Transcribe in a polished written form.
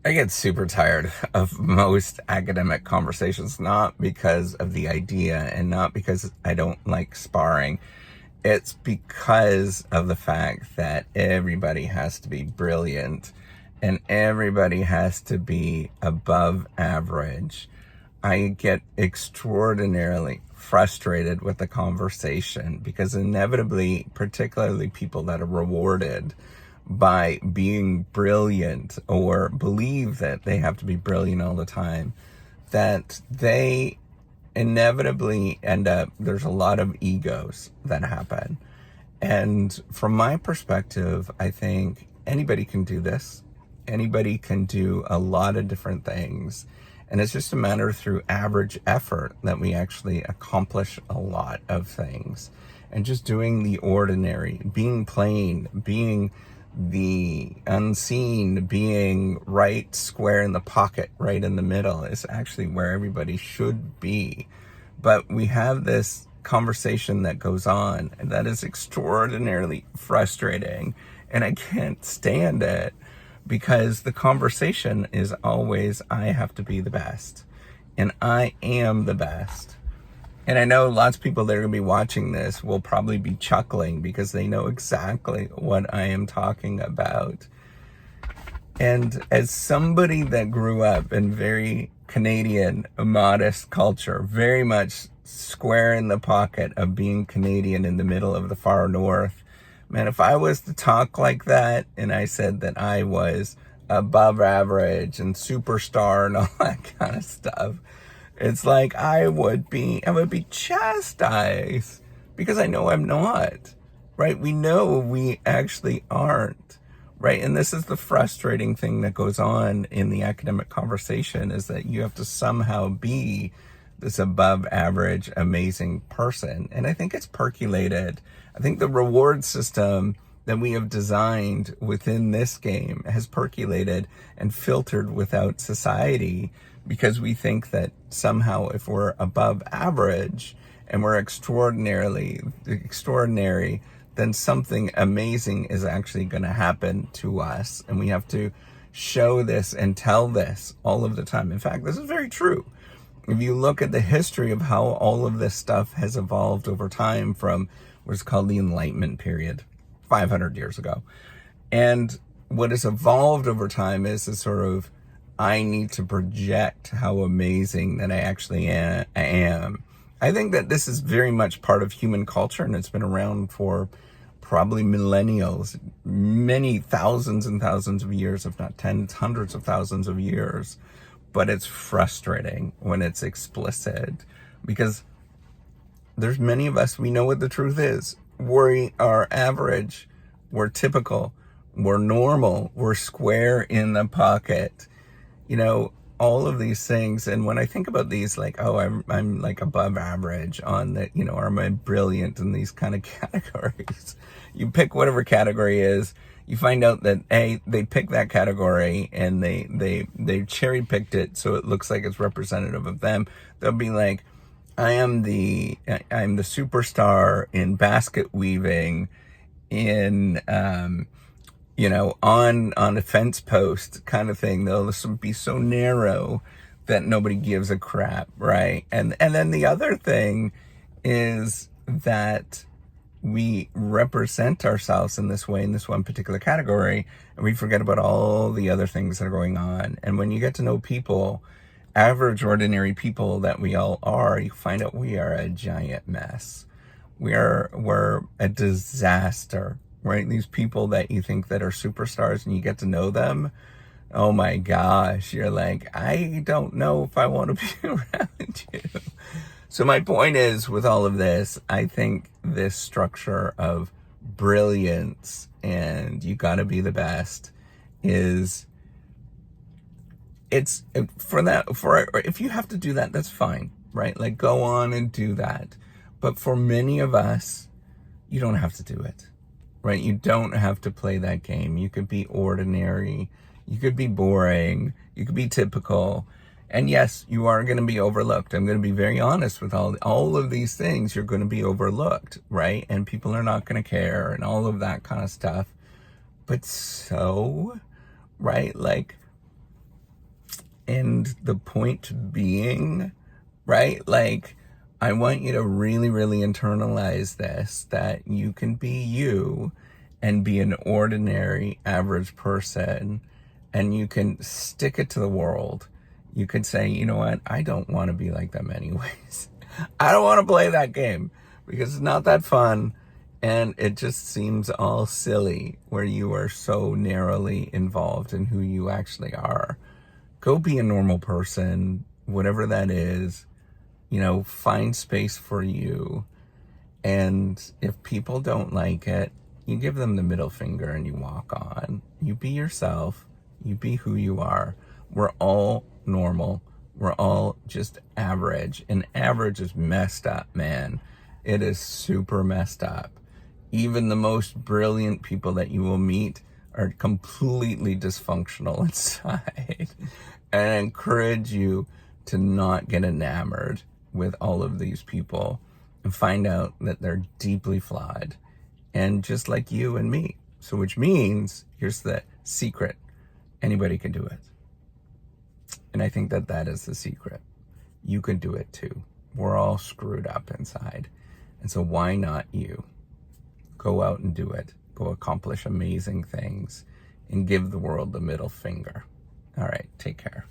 I get super tired of most academic conversations, not because of the idea and not because I don't like sparring. It's because of the fact that everybody has to be brilliant and everybody has to be above average. I get extraordinarily frustrated with the conversation because inevitably, particularly people that are rewarded by being brilliant or believe that they have to be brilliant all the time, that they inevitably end up, there's a lot of egos that happen. And from my perspective, I think anybody can do this. Anybody can do a lot of different things. And it's just a matter through average effort that we actually accomplish a lot of things. And just doing the ordinary, being plain, being the unseen, being right square in the pocket, right in the middle is actually where everybody should be. But we have this conversation that goes on that is extraordinarily frustrating, and I can't stand it because the conversation is always, I have to be the best and I am the best. And I know lots of people that are going to be watching this will probably be chuckling because they know exactly what I am talking about. And as somebody that grew up in very Canadian, modest culture, very much square in the pocket of being Canadian in the middle of the far north, man, if I was to talk like that and I said that I was above average and superstar and all that kind of stuff, it's like I would be chastised because I know I'm not, right? We know we actually aren't, right? And this is the frustrating thing that goes on in the academic conversation, is that you have to somehow be this above average, amazing person. And I think it's percolated. I think the reward system that we have designed within this game has percolated and filtered without society, because we think that somehow if we're above average and we're extraordinary, then something amazing is actually going to happen to us. And we have to show this and tell this all of the time. In fact, this is very true. If you look at the history of how all of this stuff has evolved over time from what's called the Enlightenment period, 500 years ago. And what has evolved over time is a sort of, I need to project how amazing that I actually am. I think that this is very much part of human culture, and it's been around for probably millennials, many thousands and thousands of years, if not tens, hundreds of thousands of years. But it's frustrating when it's explicit, because there's many of us, we know what the truth is. We are average, we're typical, we're normal, we're square in the pocket. You know, all of these things. And when I think about these, like, oh, I'm like above average on the, you know, or am I brilliant in these kind of categories? You pick whatever category is, you find out that they pick that category and they cherry picked it so it looks like it's representative of them. They'll be like, I'm the superstar in basket weaving, in you know, on a fence post kind of thing. They'll be so narrow that nobody gives a crap, right? And then the other thing is that we represent ourselves in this way, in this one particular category, and we forget about all the other things that are going on. And when you get to know people, average, ordinary people that we all are, you find out we are a giant mess. We're a disaster, right? These people that you think that are superstars and you get to know them, oh my gosh, you're like, I don't know if I want to be around you. So my point is, with all of this, I think this structure of brilliance and you got to be the best is, it's for if you have to do that, that's fine, right? Like, go on and do that. But for many of us, you don't have to do it, right? You don't have to play that game. You could be ordinary, you could be boring, you could be typical. And yes, you are going to be overlooked. I'm going to be very honest with all of these things. You're going to be overlooked, right? And people are not going to care and all of that kind of stuff. But so, right? Like, And the point being, right? Like, I want you to really, really internalize this, that you can be you and be an ordinary, average person, and you can stick it to the world. You could say, you know what? I don't want to be like them anyways. I don't want to play that game because it's not that fun. And it just seems all silly where you are so narrowly involved in who you actually are. Go be a normal person, whatever that is. Find space for you. And if people don't like it, you give them the middle finger and you walk on. You be yourself. You be who you are. We're all normal. We're all just average. And average is messed up, man. It is super messed up. Even the most brilliant people that you will meet are completely dysfunctional inside. And I encourage you to not get enamored with all of these people and find out that they're deeply flawed and just like you and me. So which means, here's the secret. Anybody can do it. And I think that that is the secret. You can do it too. We're all screwed up inside. And so why not you? Go out and do it. Go accomplish amazing things and give the world the middle finger. All right, take care.